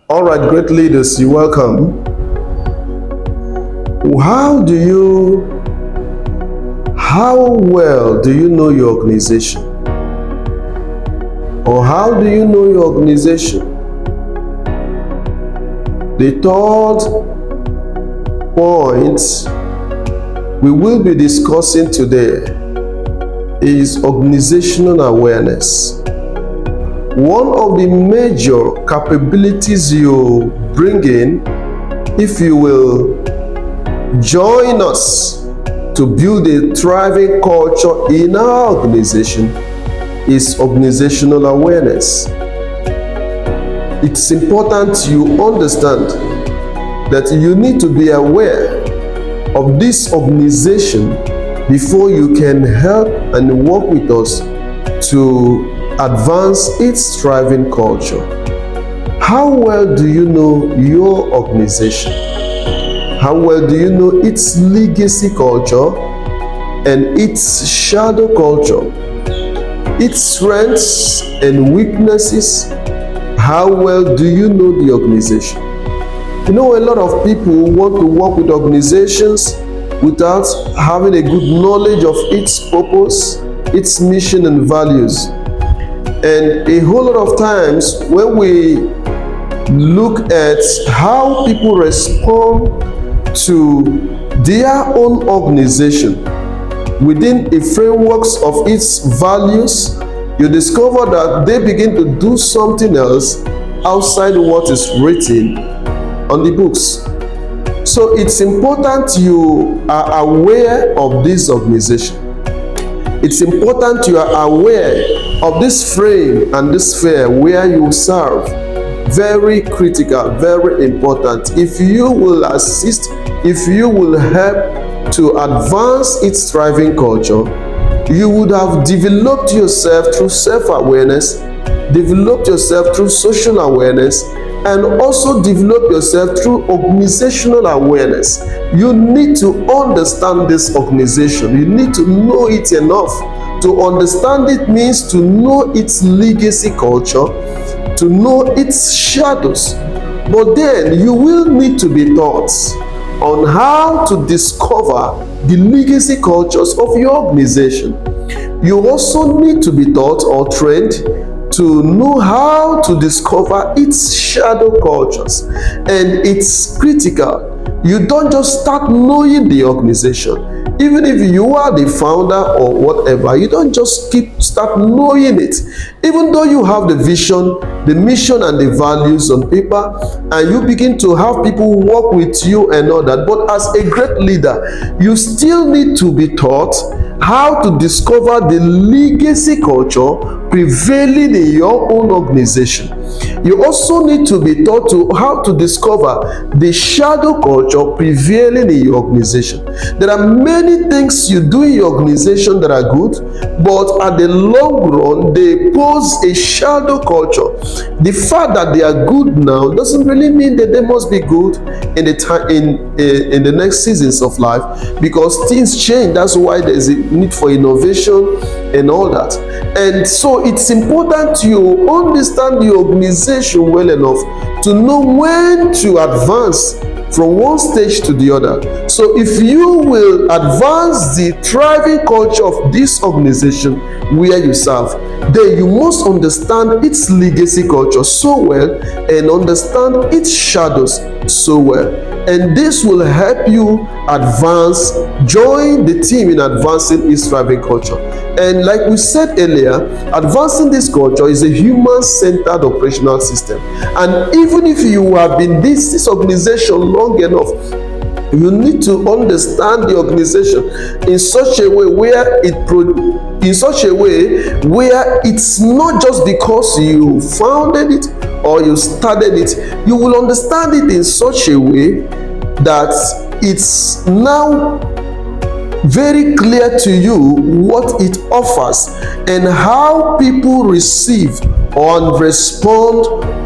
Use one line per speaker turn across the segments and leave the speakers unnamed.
All right, great leaders, you're welcome. How well do you know your organization? Or how do you know your organization? The third point we will be discussing today is organizational awareness. One of the major capabilities you bring in, if you will join us to build a thriving culture in our organization, is organizational awareness. It's important you understand that you need to be aware of this organization before you can help and work with us to advance its thriving culture. How well do you know your organization? How well do you know its legacy culture and its shadow culture? Its strengths and weaknesses? How well do you know the organization? You know, a lot of people want to work with organizations without having a good knowledge of its purpose, its mission and values. And a whole lot of times when we look at how people respond to their own organization within a framework of its values, you discover that they begin to do something else outside what is written on the books. So it's important you are aware of this organization. It's important you are aware of this frame and this sphere where you serve. Very critical, very important. If you will assist, if you will help to advance its thriving culture, you would have developed yourself through self-awareness, developed yourself through social awareness, and also develop yourself through organizational awareness. You need to understand this organization. You need to know it enough. To understand it means to know its legacy culture, to know its shadows. But then you will need to be taught on how to discover the legacy cultures of your organization. You also need to be taught or trained to know how to discover its shadow cultures. And it's critical. You don't just start knowing the organization. Even if you are the founder or whatever, you don't just start knowing it. Even though you have the vision, the mission and the values on paper, and you begin to have people work with you and all that, but as a great leader, you still need to be taught how to discover the legacy culture prevailing in your own organization. You also need to be taught how to discover the shadow culture prevailing in your organization. There are many things you do in your organization that are good, but at the long run, they pose a shadow culture. The fact that they are good now doesn't really mean that they must be good in the next seasons of life, because things change. That's why there's a need for innovation and all that. And so it's important you understand the organization well enough to know when to advance from one stage to the other. So if you will advance the thriving culture of this organization where you serve, then you must understand its legacy culture so well and understand its shadows so well. And this will help you advance, join the team in advancing its thriving culture. And like we said earlier, advancing this culture is a human-centered operational system. And even if you have been this organization long enough, you need to understand the organization in such a way where it's not just because you founded it or you started it. You will understand it in such a way that it's now very clear to you what it offers and how people receive or respond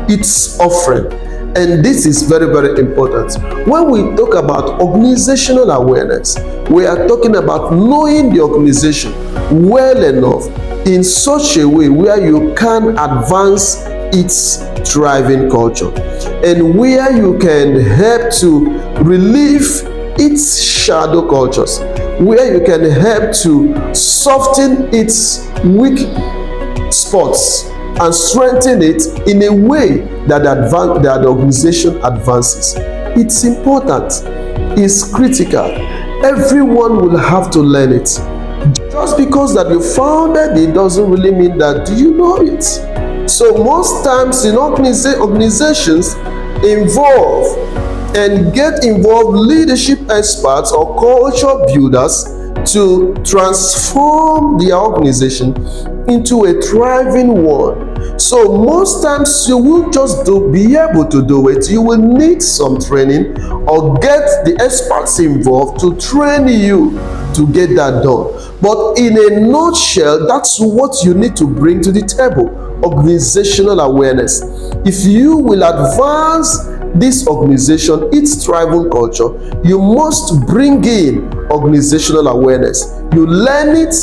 its offering. And this is very, very important. When we talk about organizational awareness, we are talking about knowing the organization well enough in such a way where you can advance its thriving culture. and where you can help to relieve its shadow cultures, where you can help to soften its weak spots and strengthen it in a way that the organization advances. It's important, it's critical. Everyone will have to learn it. Just because that you found it doesn't really mean that you know it. So most times in organizations involve and get involved leadership experts or culture builders to transform their organization into a thriving one. So most times you won't just be able to do it. You will need some training or get the experts involved to train you to get that done. But in a nutshell, that's what you need to bring to the table: organizational awareness. If you will advance this organization, its thriving culture, you must bring in organizational awareness. You learn it.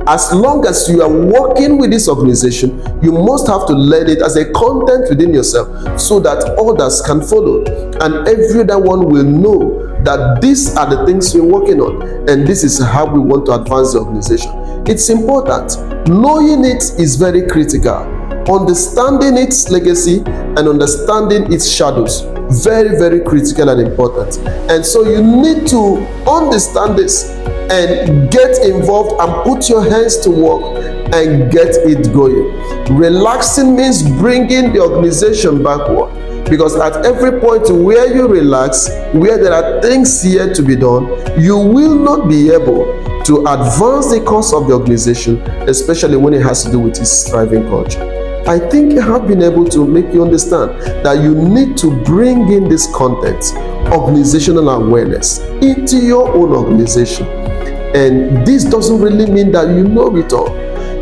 As long as you are working with this organization, you must have to learn it as a content within yourself so that others can follow, and every other one will know that these are the things we're working on and this is how we want to advance the organization. It's important. Knowing it is very critical. Understanding its legacy and understanding its shadows, very, very critical and important. And so you need to understand this and get involved and put your hands to work and get it going. Relaxing means bringing the organization backward, because at every point where you relax, where there are things yet to be done, you will not be able to advance the cause of the organization, especially when it has to do with its thriving culture. I think I have been able to make you understand that you need to bring in this content, organizational awareness, into your own organization. And this doesn't really mean that you know it all.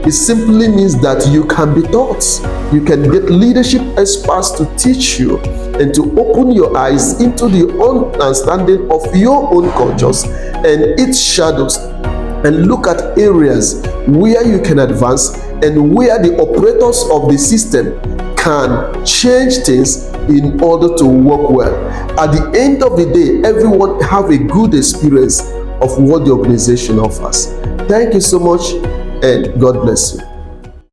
It simply means that you can be taught. You can get leadership experts to teach you and to open your eyes into the understanding of your own cultures and its shadows, and look at areas where you can advance and where the operators of the system can change things in order to work well. At the end of the day, everyone have a good experience of what the organization offers. Thank you so much, and God bless you.